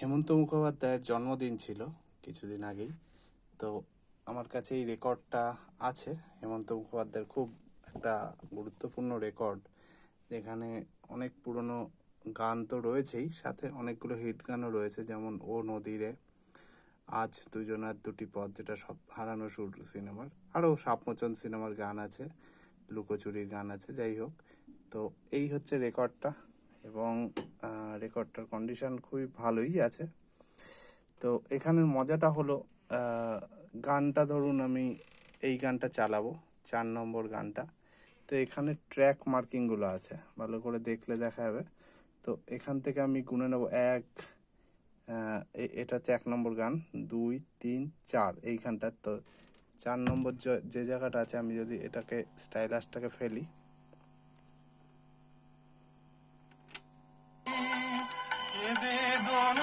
হেমন্ত মুখোপাধ্যায়ের জন্মদিন ছিল কিছুদিন আগেই। তো আমার কাছে এই রেকর্ডটা আছে। হেমন্ত মুখোপাধ্যায়ের খুব একটা গুরুত্বপূর্ণ রেকর্ড, যেখানে অনেক পুরনো গান তো রয়েছেই, সাথে অনেকগুলো হিট গানও রয়েছে, যেমন ও নদীরে, আজ দুজনার দুটি পথ, যেটা সব হারানো সুর সিনেমার, আরও সাপমোচন সিনেমার গান আছে, লুকোচুরির গান আছে, যাই হোক। তো এই হচ্ছে রেকর্ডটা, এবং রেকর্ডটার কন্ডিশন খুবই ভালোই আছে। তো এখানের মজাটা হলো, গানটা ধরুন আমি এই গানটা চালাবো, 4 নম্বর গানটা। তো এখানে ট্র্যাক মার্কিংগুলো আছে, ভালো করে দেখলে দেখা যাবে। তো এখান থেকে আমি গুনে নেব এক, এটা হচ্ছে 1 নম্বর গান, 2, 3, 4 এইখানটা। তো 4 নম্বর যে জায়গাটা আছে, আমি যদি এটাকে স্টাইলাসটাকে ফেলি,